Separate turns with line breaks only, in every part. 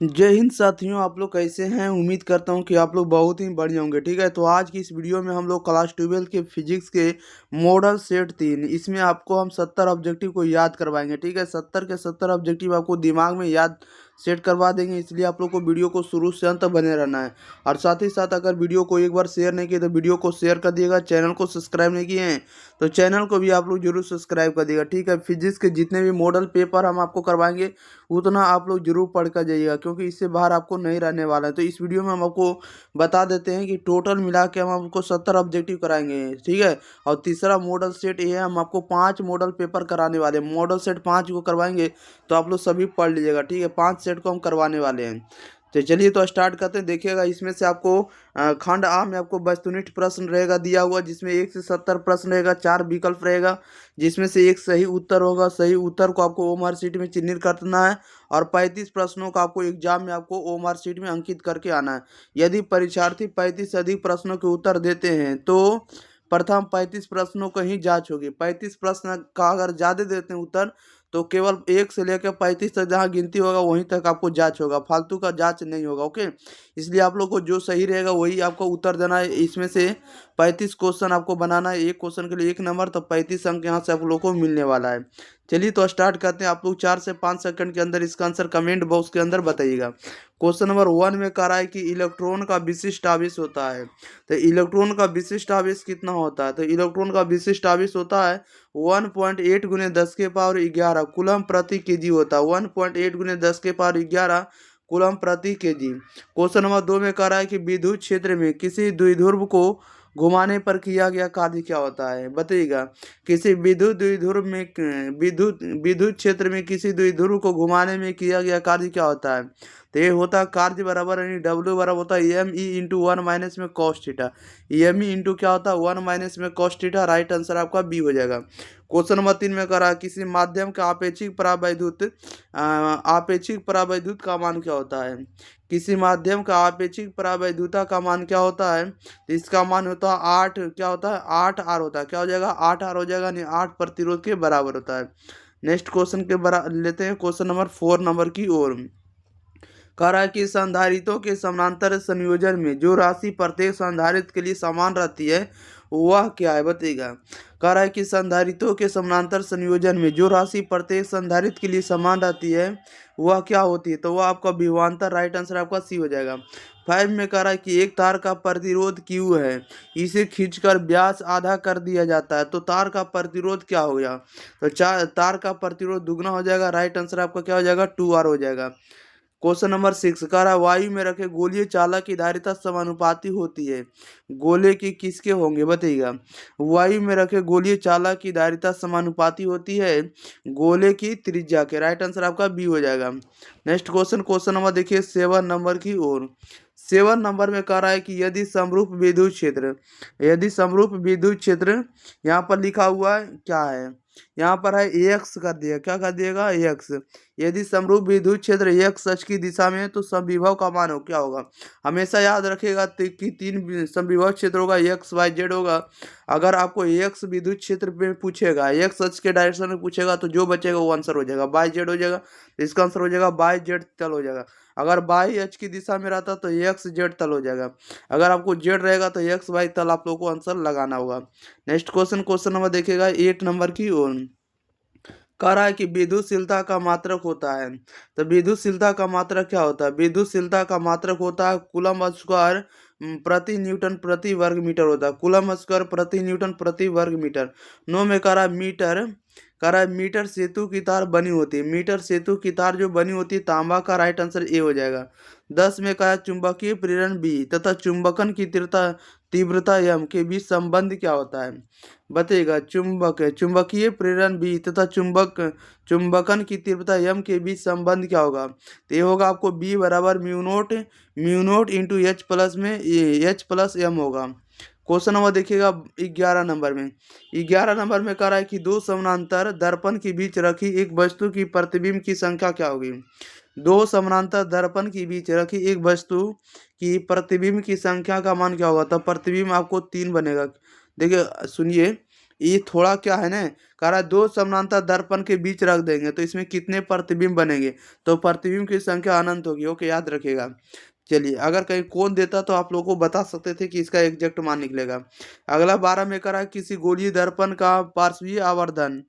जय हिंद साथियों, आप लोग कैसे हैं। उम्मीद करता हूं कि आप लोग बहुत ही बढ़िया होंगे। ठीक है, तो आज की इस वीडियो में हम लोग क्लास 12 के फिजिक्स के मॉडल सेट 3 इसमें आपको हम 70 ऑब्जेक्टिव को याद करवाएंगे। ठीक है, 70 के 70 ऑब्जेक्टिव आपको दिमाग में याद सेट करवा देंगे, इसलिए आप लोग को वीडियो को शुरू से अंत तक बने रहना है। और साथ ही साथ अगर वीडियो को एक बार शेयर नहीं किए तो वीडियो को शेयर कर दिएगा। चैनल को सब्सक्राइब नहीं किए हैं तो चैनल को भी आप लोग जरूर सब्सक्राइब कर दिएगा। ठीक है, फिजिक्स के जितने भी मॉडल पेपर हम आपको करवाएंगे उतना आप लोग जरूर पढ़ कर जाइएगा, क्योंकि इससे बाहर आपको नहीं रहने वाला है। तो इस वीडियो में हम आपको बता देते हैं कि टोटल मिला के हम आपको 70 ऑब्जेक्टिव कराएंगे। ठीक है, और तीसरा मॉडल सेट ये है, हम आपको 5 मॉडल पेपर कराने वाले हैं। मॉडल सेट 5 को करवाएंगे तो आप लोग सभी पढ़ लीजिएगा। ठीक है, 5 सेट को हम करवाने वाले हैं। तो चलिए तो स्टार्ट करते हैं। देखिएगा, इसमें से आपको खंड आ में आपको वस्तुनिष्ठ प्रश्न रहेगा दिया हुआ, जिसमें 1 से 70 प्रश्न रहेगा, 4 विकल्प रहेगा, जिसमें से एक सही उत्तर होगा। सही उत्तर को आपको ओमआर शीट में चिन्हित करना है और 35 प्रश्नों का आपको एग्जाम में आपको ओमआर शीट में अंकित करके आना है। यदि परीक्षार्थी 35 से अधिक प्रश्नों के उत्तर देते हैं तो प्रथम 35 प्रश्नों का ही जांच होगी। 35 प्रश्न का अगर ज़्यादा देते हैं उत्तर तो केवल 1 से लेकर 35 तक जहाँ गिनती होगा वहीं तक आपको जांच होगा, फालतू का जांच नहीं होगा। ओके, इसलिए आप लोग को जो सही रहेगा वही आपको उत्तर देना है। इसमें से 35 क्वेश्चन आपको बनाना है, एक क्वेश्चन के लिए 1 नंबर, तो 35 अंक यहाँ से आप लोग को मिलने वाला है। चलिए तो स्टार्ट करते हैं। आप लोग 4 से 5 सेकंड के अंदर इसका आंसर कमेंट बॉक्स के अंदर बताइएगा। क्वेश्चन नंबर 1 में कह रहा है कि इलेक्ट्रॉन का विशिष्ट आवेश होता है। तो इलेक्ट्रॉन का विशिष्ट आवेश कितना होता है? तो इलेक्ट्रॉन का विशिष्ट आवेश होता है 1.8 गुने 10 के पावर 11 कूलम प्रति केजी होता है। 1.8 गुने 10 के पावर 11 कूलम प्रति केजी। क्वेश्चन नंबर 2 में कह रहा है कि विद्युत क्षेत्र में किसी द्विध्रुव को घुमाने पर किया गया कार्य क्या होता है? बताइएगा। किसी विद्युत द्विध्रुव में विद्युत क्षेत्र में किसी द्विध्रुव को घुमाने में किया गया कार्य क्या होता है? तो ये होता है कार्य बराबर यानी डब्ल्यू बराबर होता है एम ई इंटू 1 माइनस में cos theta. M E into क्या होता है 1 माइनस में कॉस थीटा। राइट आंसर आपका बी हो जाएगा। क्वेश्चन नंबर 3 में कह रहा है किसी माध्यम का आपेक्षिक परावैद्युत का मान क्या होता है? किसी माध्यम का आपेक्षिक परावैद्युता का मान क्या होता है? तो इसका मान होता है 8, क्या होता है 8 आर होता है। क्या हो जाएगा 8 आर हो जाएगा, यानी 8 प्रतिरोध के बराबर होता है। नेक्स्ट क्वेश्चन के लेते हैं क्वेश्चन नंबर 4 नंबर की ओर। कह रहा है कि संधारित्रों के समानांतर संयोजन में जो राशि प्रत्येक संधारित्र के लिए समान रहती है वह क्या है? बताइएगा। कह रहा है कि संधारित्रों के समानांतर संयोजन में जो राशि प्रत्येक संधारित्र के लिए समान रहती है वह क्या होती है? तो वह आपका विभवांतर। राइट आंसर आपका सी हो जाएगा। 5 में कह रहा है कि एक तार का प्रतिरोध Q है, इसे खींचकर व्यास आधा कर दिया जाता है, तो तार का प्रतिरोध क्या हो गया? तो तार का प्रतिरोध दुगना हो जाएगा। राइट आंसर आपका क्या हो जाएगा 2R हो जाएगा। क्वेश्चन नंबर 6 कह रहा है वायु में रखे गोलीय चालक की धारिता समानुपाती होती है। गोले की किसके होंगे? बताइएगा। वायु में रखे गोलीय चालक की धारिता समानुपाती होती है गोले की त्रिज्या के। राइट आंसर आपका बी हो जाएगा। नेक्स्ट क्वेश्चन, क्वेश्चन नंबर देखिए 7 नंबर की ओर। 7 नंबर में कह रहा है कि यदि समरूप विद्युत क्षेत्र यहाँ पर लिखा हुआ है क्या है? यहाँ पर है एक्स कर दिया। क्या कर दिएगा? एक्स। यदि समरूप विद्युत क्षेत्र एक्स अक्ष की दिशा में है तो समविभव का मान हो क्या होगा? हमेशा याद रखिएगा कि 3 समविभव क्षेत्र होगा, एक्स वाई जेड होगा। अगर आपको एक्स विद्युत क्षेत्र में पूछेगा, एक्स अक्ष के डायरेक्शन में पूछेगा, तो जो बचेगा वो आंसर हो जाएगा बाई जेड हो जाएगा। तो इसका आंसर हो जाएगा बाई जेड तल हो जाएगा। अगर बाई अक्ष की दिशा में रहता तो एक्स जेड तल हो जाएगा। अगर आपको जेड रहेगा तो एक्स वाई तल आप लोग को आंसर लगाना होगा। नेक्स्ट क्वेश्चन, क्वेश्चन नंबर देखिएगा 8 नंबर की ओर। कह रहा है कि विद्युतशीलता का मात्रक होता है। तो विद्युतशीलता का मात्रक क्या होता है? विद्युतशीलता का मात्रक होता है कूलम स्क्वायर प्रति न्यूटन प्रति वर्ग मीटर होता है। कूलम स्क्वायर प्रति न्यूटन प्रति वर्ग मीटर। 9 में कह रहा है मीटर। कह रहा है मीटर सेतु की तार बनी होती है। मीटर सेतु की तार जो बनी होती है तांबा का। राइट आंसर ए हो जाएगा। 10 में कहा चुंबकीय प्रेरण बी तथा चुंबकन की तीव्रता एम के बीच संबंध क्या होता है? बताइएगा। चुंबकीय प्रेरण बी तथा चुंबकन की तीव्रता एम के बीच संबंध क्या होगा? तो ये होगा आपको बी बराबर mu naught into H plus में एच प्लस एम होगा। क्वेश्चन नंबर देखिएगा 11 नंबर में। 11 नंबर में कह रहा है कि दो समानांतर दर्पण के बीच रखी एक वस्तु की प्रतिबिंब की संख्या क्या होगी? दो समानांतर दर्पण के बीच रखी एक वस्तु की प्रतिबिंब की संख्या का मान क्या होगा? तो प्रतिबिंब आपको 3 बनेगा। देखिए सुनिए, ये थोड़ा क्या है ना, कह रहा है दो समानांतर दर्पण के बीच रख देंगे तो इसमें कितने प्रतिबिंब बनेंगे, तो प्रतिबिंब की संख्या अनंत होगी। ओके, याद रखिएगा। चलिए, अगर कहीं कोण देता तो आप लोगों को बता सकते थे कि इसका एग्जैक्ट मान निकलेगा। अगला 12 में करा किसी गोलीय दर्पण का पार्श्वीय आवर्धन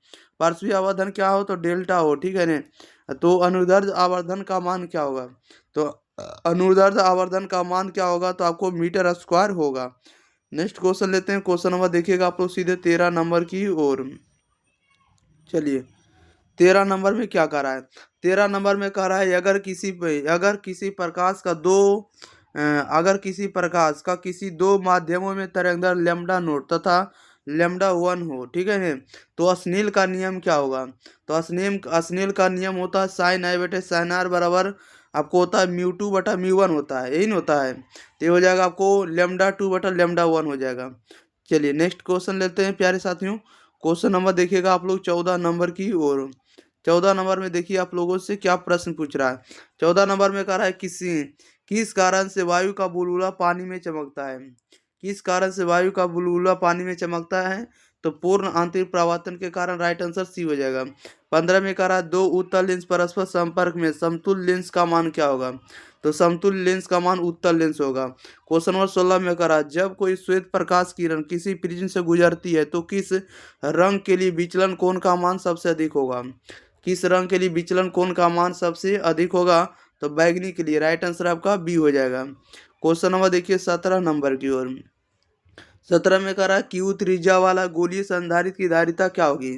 क्या हो, तो डेल्टा हो, ठीक है ना। तो अनुदैर्ध्य आवर्धन का मान क्या होगा, तो अनुदैर्ध्य आवर्धन का मान क्या होगा, तो आपको मीटर स्क्वायर होगा। नेक्स्ट क्वेश्चन लेते हैं। क्वेश्चन नंबर देखिएगा आप लोग सीधे 13 नंबर की ओर। चलिए, 13 नंबर में क्या कह रहा है, 13 नंबर में कह रहा है अगर किसी प्रकाश का किसी दो माध्यमों में तरंगदैर्घ्य लैम्डा नोट तथा लैम्डा वन हो, ठीक है ना, तो अस्नील का नियम क्या होगा, तो अस्नील का नियम होता है साइन आई बटे साइन आर बराबर आपको होता है म्यू टू बटा म्यू वन होता है, यही ना होता है। तो ये हो जाएगा आपको लैम्डा टू बटा लैम्डा वन हो जाएगा। चलिए नेक्स्ट क्वेश्चन लेते हैं प्यारे साथियों। क्वेश्चन नंबर देखिएगा आप लोग 14 नंबर की ओर। 14 नंबर में देखिए आप लोगों से क्या प्रश्न पूछ रहा है। 14 नंबर में कह रहा है किस कारण से वायु का बुलबुला पानी में चमकता है, किस कारण से वायु का बुलबुला पानी में चमकता है, तो पूर्ण आंतरिक प्रवातन के कारण। राइट आंसर सी हो जाएगा। 15 में कह रहा है दो उत्तल लेंस परस्पर संपर्क में समतुल्य लेंस का मान क्या होगा, तो समतुल्य लेंस का मान उत्तल लेंस होगा। क्वेश्चन नंबर 16 में कह रहा है जब कोई श्वेत प्रकाश किरण किसी प्रिज्म से गुजरती है तो किस रंग के लिए विचलन कोण का मान सबसे अधिक होगा, किस रंग के लिए विचलन कोण का मान सबसे अधिक होगा, तो बैगनी के लिए। राइट आंसर आपका बी हो जाएगा। क्वेश्चन नंबर देखिए 17 नंबर की ओर। 17 में कह रहा है क्यू त्रिज्या वाला गोलीय संधारित्र की धारिता क्या होगी,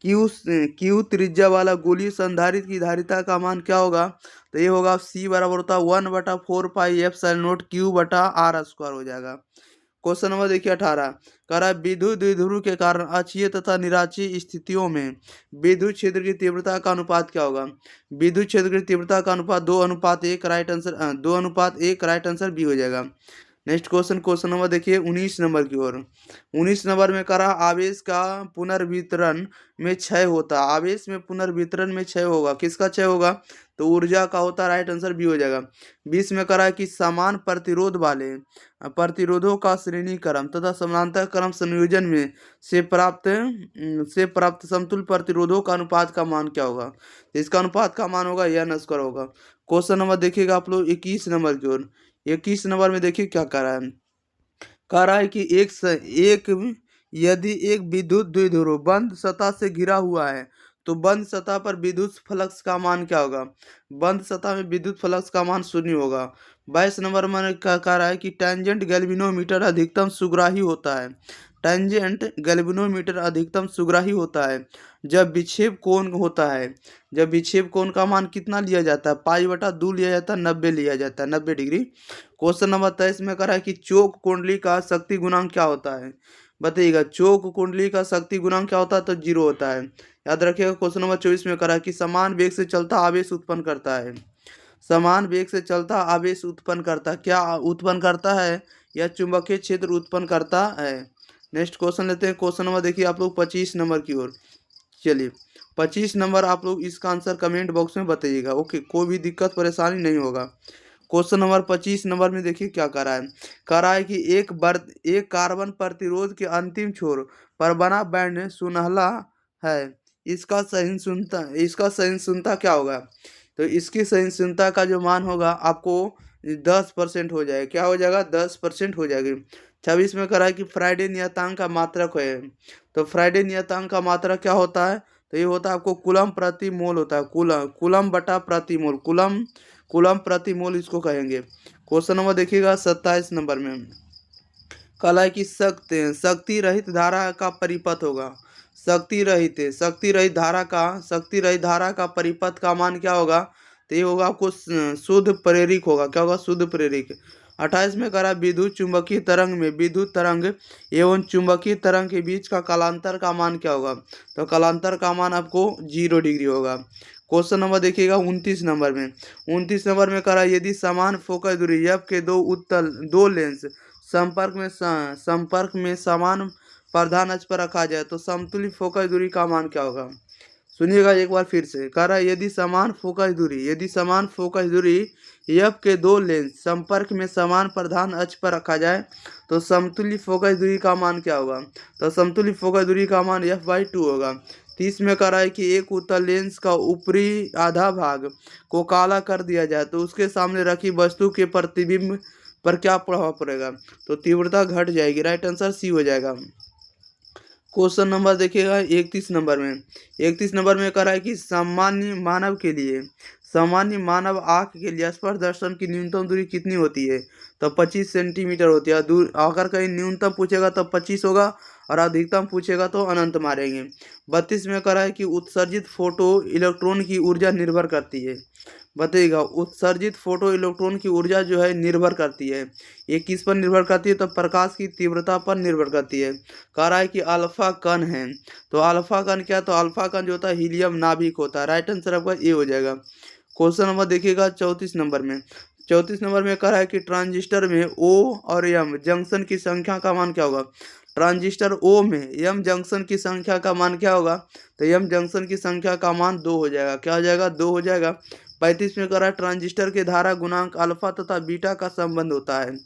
क्यू त्रिज्या वाला गोलीय संधारित्र की धारिता का मान क्या होगा, तो ये होगा सी बराबर होता है 1/4 पाई एप्सिलॉन नॉट क्यू बटा आर स्क्वायर हो जाएगा। क्वेश्चन नंबर देखिए 18। कह रहा है विद्युत द्विध्रुव के कारण अक्षीय तथा निराक्षीय स्थितियों में विद्युत क्षेत्र की तीव्रता का अनुपात क्या होगा, विद्युत क्षेत्र की तीव्रता का अनुपात 2:1। Right answer 2:1। Right answer B हो जाएगा। नेक्स्ट क्वेश्चन नंबर देखिए 19 नंबर की ओर। 19 नंबर में कह रहा आवेश का पुनर्वितरण में क्षय होता, आवेश में पुनर्वितरण में क्षय होगा, किसका क्षय होगा, तो ऊर्जा का होता। राइट आंसर बी हो जाएगा। 20 में कह रहा है कि समान प्रतिरोध वाले प्रतिरोधों का श्रेणी क्रम तथा समानांतर क्रम संयोजन में से प्राप्त समतुल्य प्रतिरोधों का अनुपात का मान क्या होगा, इसका अनुपात का मान होगा n स्क्वायर होगा। क्वेश्चन नंबर देखिएगा आप लोग 21 नंबर की ओर। 21 नंबर में देखिए क्या कह रहा है, कह रहा है कि यदि एक विद्युत द्विध्रुव बंद सतह से घिरा हुआ है तो बंद सतह पर विद्युत फ्लक्स का मान क्या होगा, बंद सतह में विद्युत फ्लक्स का मान 0 होगा। 22 नंबर में कह रहा है कि टेंजेंट गैल्वेनोमीटर अधिकतम सुग्राही होता है, टेंजेंट गैल्वेनोमीटर अधिकतम सुग्राही होता है जब विक्षेप कोण होता है, जब विक्षेप कोण का मान कितना लिया जाता है, पाई/2 लिया जाता है, 90 लिया जाता है, 90 डिग्री। क्वेश्चन नंबर 23 में कह रहा है कि चोक कुंडली का शक्ति गुणांक क्या होता है, बताइएगा। चोक कुंडली का शक्ति गुणांक क्या होता है, तो 0 होता है, याद रखिएगा। क्वेश्चन नंबर 24 में कह रहा है कि समान वेग से चलता आवेश उत्पन्न करता है, समान वेग से चलता आवेश उत्पन्न करता, क्या उत्पन्न करता है, या चुंबकीय क्षेत्र उत्पन्न करता है। नेक्स्ट क्वेश्चन लेते हैं। क्वेश्चन नंबर देखिए आप लोग 25 नंबर की ओर। चलिए 25 नंबर आप लोग इसका आंसर कमेंट बॉक्स में बताइएगा। ओके, कोई भी दिक्कत परेशानी नहीं होगा। क्वेश्चन नंबर 25 नंबर में देखिए क्या कर रहा है, कह रहा है कि एक कार्बन प्रतिरोध के अंतिम छोर पर बना बैंड सुनहला है, इसका सहिष्णुता क्या होगा, तो इसकी सहिष्णुता का जो मान होगा आपको 10% हो जाएगा, क्या हो जाएगा, 10% हो जाएगी। 26 में कह रहा है कि फ्राइडे नियतांक का मात्रक है, तो फ्राइडे नियतांक का मात्रक क्या होता है, तो ये होता है आपको कूलम प्रति मोल होता है, कूलम बटा प्रति मोल, कूलम प्रति मोल इसको कहेंगे। क्वेश्चन नंबर देखिएगा 27 नंबर में कहा है कि शक्ति रहित धारा का परिपथ होगा, शक्ति रहित धारा का परिपथ का मान क्या होगा, तो ये होगा आपको शुद्ध प्रेरिक होगा, क्या होगा, शुद्ध प्रेरिक। 28 में करा विद्युत चुंबकीय तरंग में विद्युत तरंग एवं चुंबकीय तरंग के बीच का कालांतर का मान क्या होगा, तो कालांतर का मान आपको 0 डिग्री होगा। क्वेश्चन नंबर देखिएगा 29 नंबर में। 29 नंबर में करा यदि समान फोकस दूरी एफ के दो लेंस संपर्क में समान प्रधान अक्ष पर रखा जाए तो समतुल्य फोकस दूरी का मान क्या होगा, सुनिएगा एक बार फिर से। कह रहा है यदि समान फोकस दूरी एफ के दो लेंस संपर्क में समान प्रधान अक्ष पर रखा जाए तो समतुल्य फोकस दूरी का मान क्या होगा? तो समतुल्य फोकस दूरी का मान f/2 होगा। 30 में कह रहा है कि एक उत्तल लेंस का ऊपरी आधा भाग को काला कर दिया जाए तो उसके सामने रखी वस्तु के प्रतिबिंब पर क्या प्रभाव पड़ेगा? तो तीव्रता घट जाएगी। राइट आंसर सी हो जाएगा। क्वेश्चन नंबर देखिएगा 31 नंबर में कह रहा है कि सामान्य मानव आँख के लिए स्पर्श दर्शन की न्यूनतम दूरी कितनी होती है? तो 25 सेंटीमीटर होती है। दूर अगर कहीं न्यूनतम पूछेगा तो 25 होगा और अधिकतम पूछेगा तो अनंत मारेंगे। 32 में कह रहा है कि उत्सर्जित फोटो इलेक्ट्रॉन की ऊर्जा निर्भर करती है। बताइएगा उत्सर्जित फोटो इलेक्ट्रॉन की ऊर्जा जो है निर्भर करती है। ये किस पर निर्भर करती है? तो प्रकाश की तीव्रता पर निर्भर करती है। कह रहा है कि अल्फा कण है। तो अल्फा कण क्या? तो अल्फा कण जो होता है हीलियम नाभिक होता है। राइट आंसर आपका ए हो जाएगा। क्वेश्चन नंबर देखिएगा 34 नंबर में कह रहा है कि ट्रांजिस्टर में ओ और एम जंक्शन की संख्या का मान क्या होगा? ट्रांजिस्टर ओ में एम जंक्शन की संख्या का मान क्या होगा? तो एम जंक्शन की संख्या का मान 2 हो जाएगा। क्या हो जाएगा? 2 हो जाएगा। 35 में कह रहा है ट्रांजिस्टर के धारा गुणांक अल्फा तथा बीटा का संबंध होता है।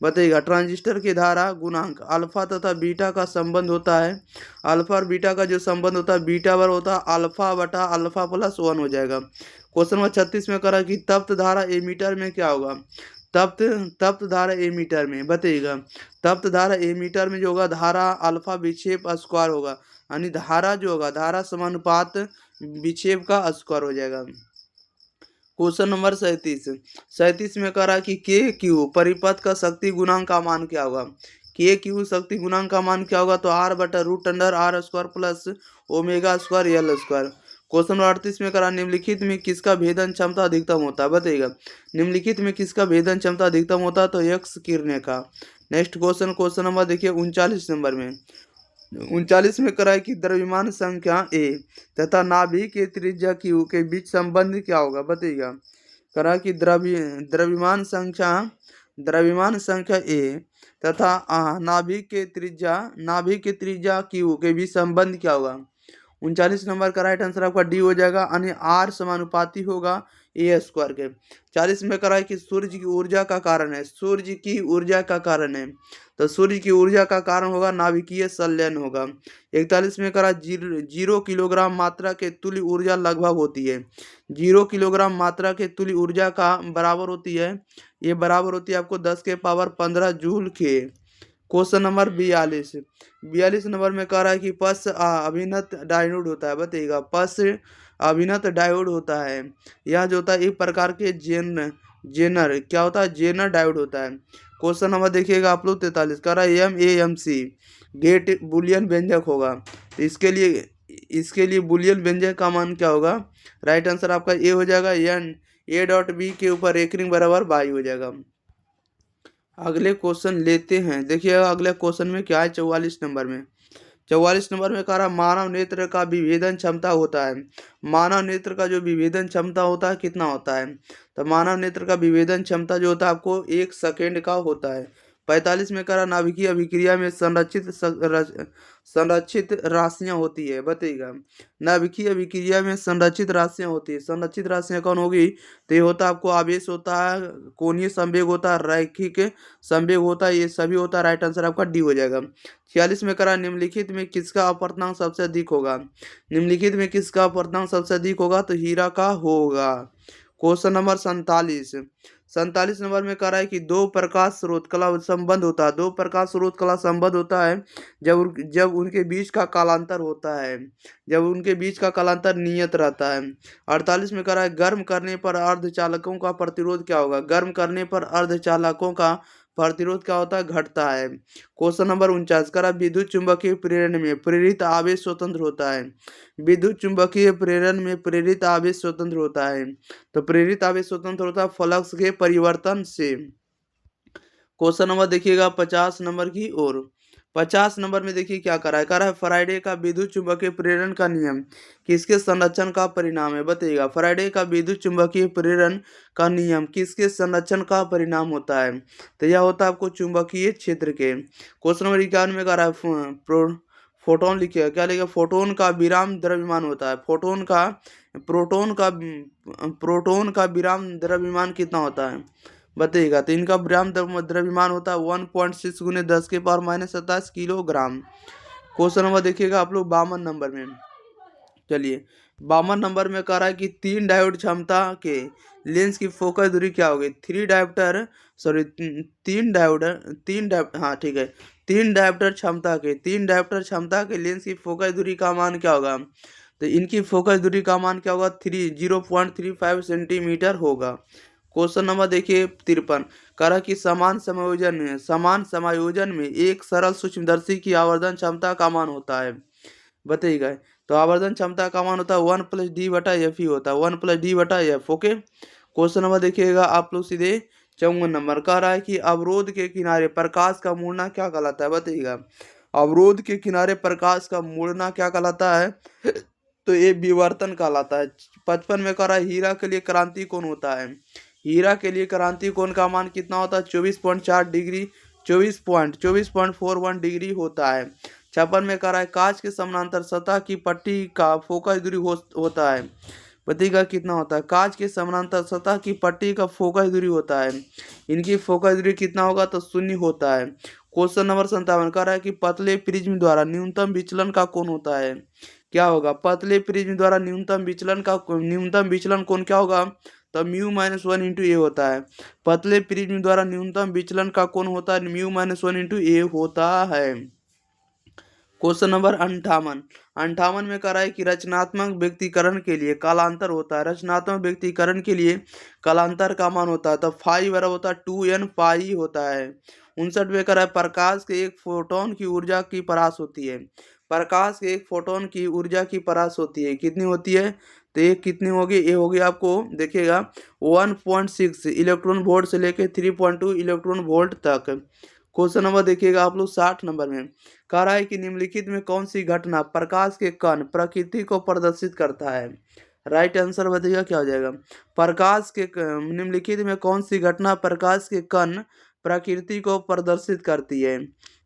बताइएगा ट्रांजिस्टर की धारा गुणांक अल्फा तथा बीटा का संबंध होता है। अल्फा और बीटा का जो संबंध होता है बीटा बराबर होता है अल्फा बटा अल्फा प्लस 1 हो जाएगा। क्वेश्चन नंबर 36 में कह रहा है कि तप्त धारा एमीटर में क्या होगा? तप्त तप्त धारा एमीटर में बताइएगा तप्त धारा एमीटर में जो होगा धारा अल्फा विक्षेप स्क्वायर होगा, यानी धारा जो होगा धारा समानुपात विक्षेप का स्क्वायर हो जाएगा। क्वेश्चन नंबर 37 में कह रहा है कि के क्यू परिपथ का शक्ति गुणांक का मान क्या होगा? के क्यू शक्ति गुणांक का मान क्या होगा? तो आर बटा root under R square plus omega square L square. Question number 38 में करा निम्नलिखित में किसका भेदन क्षमता अधिकतम होता है? बताइएगा निम्नलिखित में किसका भेदन क्षमता अधिकतम होता है? तो एक्स किरणें का। नेक्स्ट क्वेश्चन नंबर देखिए 39 में करा है कि द्रव्यमान संख्या ए तथा नाभिक के त्रिज्या क्यू के बीच संबंध क्या होगा? बताइएगा करा कि द्रव्यमान संख्या ए तथा नाभिक के त्रिज्या क्यू के बीच संबंध क्या होगा? 39 नंबर का राइट आंसर आपका डी हो जाएगा, यानी आर समानुपाती होगा ए स्क्वायर के। 40 में करा है कि सूर्य की ऊर्जा का कारण है। तो सूर्य की ऊर्जा का कारण होगा नाभिकीय संलयन होगा। 41 में करा 0 किलोग्राम मात्रा के तुल्य ऊर्जा लगभग होती है। 0 किलोग्राम मात्रा के तुल्य ऊर्जा का बराबर होती है, ये बराबर होती है आपको 10 के पावर 15 जूल के। क्वेश्चन नंबर 42 नंबर में कह रहा है कि पस अभिन्नत डायोड होता है। बताइएगा पस अभिन्नत डायोड होता है। यह जो होता है एक प्रकार के जेनर क्या होता है? जेनर डायोड होता है। क्वेश्चन नंबर देखिएगा आप लोग 43 कह रहा है MAMC गेट बुलियन व्यंजक होगा। तो इसके लिए बुलियन व्यंजक का मान क्या होगा? राइट आंसर आपका ए हो जाएगा। एन ए डॉट बी के ऊपर रेकरिंग बराबर बाई हो जाएगा। अगले क्वेश्चन लेते हैं। देखिएगा अगले क्वेश्चन में क्या है 44 नंबर में कह रहा मानव नेत्र का विभेदन क्षमता होता है। मानव नेत्र का जो विभेदन क्षमता होता है कितना होता है? तो मानव नेत्र का विभेदन क्षमता जो होता है आपको 1 सेकेंड का होता है। 45 में कह रहा नाभिकीय अभिक्रिया में संरक्षित राशियां होती है। बताइएगा नाभिकीय अभिक्रिया में संरक्षित राशियां होती है। संरक्षित राशियां कौन होगी? तो ये होता है आपको आवेश होता है, कोणीय संवेग होता है, रैखिक संवेग होता है, ये सभी होता है। राइट आंसर आपका डी हो जाएगा। 46 में करा निम्नलिखित में किसका अपर्तनांक सबसे अधिक होगा? निम्नलिखित में किसका अपर्तनांक सबसे अधिक होगा? तो हीरा का होगा। क्वेश्चन नंबर 47 नंबर में कह रहा है कि दो प्रकाश स्रोत कला संबंध होता है। जब उनके बीच का कालांतर होता है, जब उनके बीच का कालांतर नियत रहता है। 48 में कह रहा है गर्म करने पर अर्धचालकों का प्रतिरोध क्या होगा? गर्म करने पर अर्धचालकों का प्रतिरोध क्या होता है? घटता है। क्वेश्चन नंबर 49 करा विद्युत चुंबकीय प्रेरण में प्रेरित आवेश स्वतंत्र होता है। विद्युत चुंबकीय प्रेरण में प्रेरित आवेश स्वतंत्र होता है। तो प्रेरित आवेश स्वतंत्र होता है फ्लक्स के परिवर्तन से। क्वेश्चन नंबर देखिएगा 50 नंबर की ओर। 50 नंबर में देखिए क्या करा है? कह रहा है फैराडे का विद्युत चुंबकीय प्रेरण का नियम किसके संरक्षण का परिणाम है? बताइएगा फैराडे का विद्युत चुंबकीय प्रेरण का नियम किसके संरक्षण का परिणाम होता है? तो यह होता है आपको चुंबकीय क्षेत्र के। क्वेश्चन नंबर 51 में कह रहा है फोटोन लिखिएगा, क्या लिखिएगा, फोटोन का विराम द्रव्यमान होता है, फोटोन का प्रोटोन का विराम द्रव्यमान कितना होता है बताइएगा। तो इनका विराम द्रव्यमान होता है 1.6 गुने 10⁻27 किलोग्राम। क्वेश्चन नंबर देखिएगा आप लोग 52 नंबर में। चलिए 52 नंबर में कह रहा है कि 3 डायोड क्षमता के लेंस की फोकस दूरी क्या होगी। 3 डायोप्टर सॉरी 3 डायोड हाँ ठीक है, 3 डायोप्टर क्षमता के लेंस की फोकस दूरी का मान क्या होगा। तो इनकी फोकस दूरी का मान क्या होगा, 0.35 सेंटीमीटर होगा। क्वेश्चन नंबर देखिए 53, कह रहा कि समान समायोजन में एक सरल सूक्ष्मदर्शी की आवर्धन क्षमता का मान होता है बताइएगा। तो आवर्धन क्षमता का मान होता है 1+D/F ही होता है, 1+D/F। ओके, क्वेश्चन नंबर देखिएगा आप लोग सीधे 54 नंबर, कह रहा है कि अवरोध के किनारे प्रकाश का मुड़ना क्या कहलाता है बताइएगा। अवरोध के किनारे प्रकाश का मुड़ना क्या कहलाता है, तो ये विवर्तन कहलाता है। 55 में कह रहा है हीरा के लिए क्रांति कोण होता है, हीरा के लिए क्रांति कोण का मान कितना होता है, 24.4 डिग्री 24.41 डिग्री होता है। 56 में कह रहा है कांच के समानांतर सतह की पट्टी का फोकस दूरी होता है बताइएगा कितना होता है। कांच के समानांतर सतह की पट्टी का फोकस दूरी होता है, इनकी फोकस दूरी कितना होगा, तो 0 होता है। क्वेश्चन नंबर 57 कह रहा है कि पतले प्रिज्म द्वारा न्यूनतम विचलन का कोण होता है, क्या होगा, पतले प्रिज्म द्वारा न्यूनतम विचलन कोण क्या होगा, तो μ-1 × A होता है। पतले प्रिज्म द्वारा न्यूनतम विचलन का कोण होता है μ-1 × A होता है। क्वेश्चन नंबर 58 में कह रहा है कि रचनात्मक व्यक्तिकरण के लिए कालांतर होता है, रचनात्मक व्यक्तिकरण के लिए कालांतर का मान होता है, तो फाई बराबर होता है 2n पाई होता है। 59 में कह रहा है प्रकाश के एक फोटोन की ऊर्जा की परास होती है, प्रकाश के एक फोटोन की ऊर्जा की परास होती है, कितनी होती है, तो ये कितनी होगी, ये होगी आपको देखिएगा 1.6 इलेक्ट्रॉन वोल्ट से लेके 3.2 इलेक्ट्रॉन वोल्ट तक। क्वेश्चन नंबर देखिएगा आप लोग 60 नंबर में, कह रहा है कि निम्नलिखित में कौन सी घटना प्रकाश के कण प्रकृति को प्रदर्शित करता है। राइट आंसर बताइएगा क्या हो जाएगा, निम्नलिखित में कौन सी घटना प्रकाश के कण प्रकृति को प्रदर्शित करती है।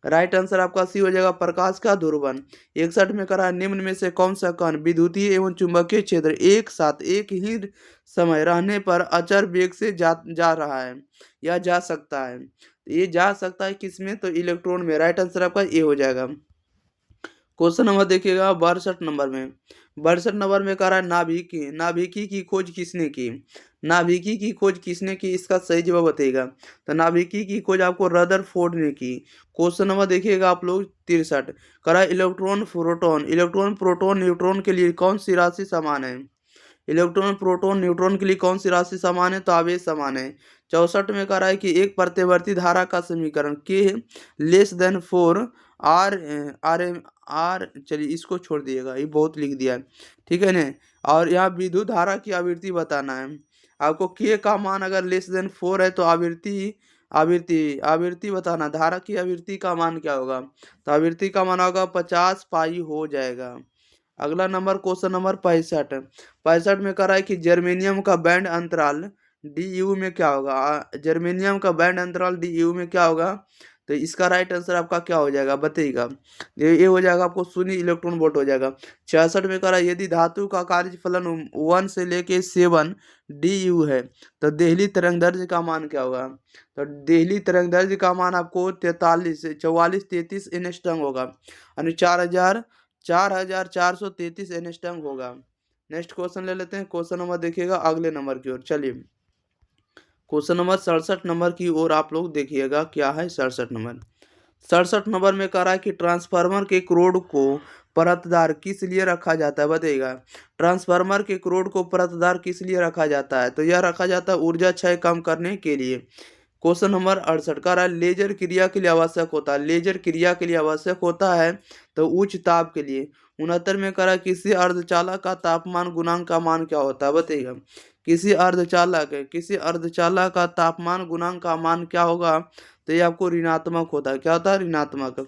राइट आंसर आपका सी हो जाएगा, प्रकाश का ध्रुवन। 61 में कह रहा है निम्न में से कौन सा कण विद्युतीय एवं चुंबकीय क्षेत्र एक साथ एक ही समय रहने पर अचर वेग से जा रहा है या जा सकता है। ये जा सकता है किसमें, तो इलेक्ट्रॉन में। राइट आंसर आपका ए हो जाएगा। क्वेश्चन नंबर देखिएगा 62 नंबर में कह रहा है नाभिकी की खोज किसने की, नाभिकी की खोज किसने की, इसका सही जवाब बताइएगा। तो नाभिकी की खोज आपको रदरफोर्ड ने की। क्वेश्चन नंबर देखिएगा आप लोग 63, कह रहा है इलेक्ट्रॉन प्रोटॉन न्यूट्रॉन के लिए कौन सी राशि समान है, इलेक्ट्रॉन प्रोटॉन न्यूट्रॉन के लिए कौन सी राशि समान है, तो आवेश समान है। 64 में कह रहा है कि एक प्रत्यावर्ती धारा का समीकरण के <4 आर आर चलिए इसको छोड़ दिएगा, ये बहुत लिख दिया है, ठीक है ना। और यहाँ विद्युत धारा की आवृत्ति बताना है आपको, के का मान अगर <4 है तो आवृत्ति आवृत्ति आवृत्ति बताना, धारा की आवृत्ति का मान क्या होगा, तो आवृत्ति का मान होगा 50 पाई हो जाएगा। अगला नंबर क्वेश्चन नंबर 65 में कह रहा है कि जर्मेनियम का बैंड अंतराल डी में क्या होगा, जर्मेनियम का बैंड अंतराल डी में क्या होगा, तो इसका राइट आंसर आपका क्या हो जाएगा बताइएगा। ये हो जाएगा आपको 0 इलेक्ट्रॉन वोल्ट हो जाएगा। 66 में कह रहा है यदि धातु का कार्यफलन 1 से लेके 7 डी है तो देहली तरंगदैर्घ्य का मान क्या होगा, तो देहली तरंगदैर्घ्य का मान आपको 4433 एंगस्ट्रॉम होगा, यानी 4433 एंगस्ट्रॉम होगा। नेक्स्ट क्वेश्चन ले लेते हैं, क्वेश्चन नंबर देखिएगा अगले नंबर की ओर। चलिए क्वेश्चन नंबर 67 नंबर की ओर आप लोग देखिएगा, क्या है 67 नंबर में कह रहा है कि ट्रांसफार्मर के क्रोड को परतदार किस लिए रखा जाता है बताइएगा। ट्रांसफार्मर के क्रोड को परतदार किस लिए रखा जाता है, तो यह रखा जाता है ऊर्जा क्षय कम करने के लिए। क्वेश्चन नंबर 68 का रहा है लेजर क्रिया के लिए आवश्यक होता है, लेजर क्रिया के लिए आवश्यक होता है तो उच्च ताप के लिए। 69 में कह रहा है किसी अर्धचालक का तापमान गुणांक का मान क्या होता है बताइएगा। किसी अर्धचालक का तापमान गुणांक का मान क्या होगा, तो ये आपको ऋणात्मक होता है, क्या होता है, ऋणात्मक।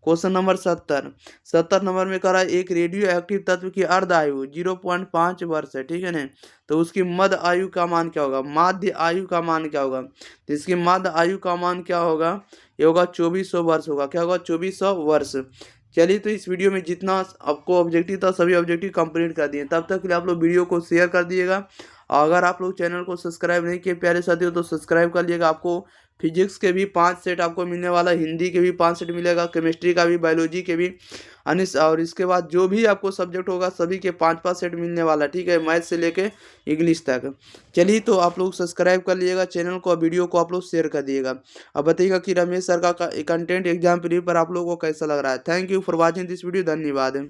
क्वेश्चन नंबर 70 नंबर में कह रहा है एक रेडियो एक्टिव तत्व की अर्ध आयु 0.5 वर्ष है, ठीक है ना, तो उसकी मध्य आयु का मान क्या होगा, माध्य आयु का मान क्या होगा, तो इसकी मध्य आयु का मान क्या होगा, ये होगा 2400 वर्ष होगा, क्या होगा 2400 वर्ष। चलिए, तो इस वीडियो में जितना आपको ऑब्जेक्टिव था सभी ऑब्जेक्टिव कंप्लीट कर दिए। तब तक के लिए आप लोग वीडियो को शेयर कर दिएगा। अगर आप लोग चैनल को सब्सक्राइब नहीं किए प्यारे साथियों तो सब्सक्राइब कर लिएगा। आपको फिजिक्स के भी 5 सेट आपको मिलने वाला, हिंदी के भी 5 सेट मिलेगा, केमिस्ट्री का भी, बायोलॉजी के भी, अनिस और इसके बाद जो भी आपको सब्जेक्ट होगा सभी के 5-5 सेट मिलने वाला, ठीक है, मैथ से लेके इंग्लिश तक। चलिए, तो आप लोग सब्सक्राइब कर लीजिएगा चैनल को, वीडियो को आप लोग शेयर कर दिएगा। अब बताइएगा कि रमेश सर का कंटेंट एग्जाम प्री पर आप लोगों को कैसा लग रहा है। Thank you for watching this video, धन्यवाद।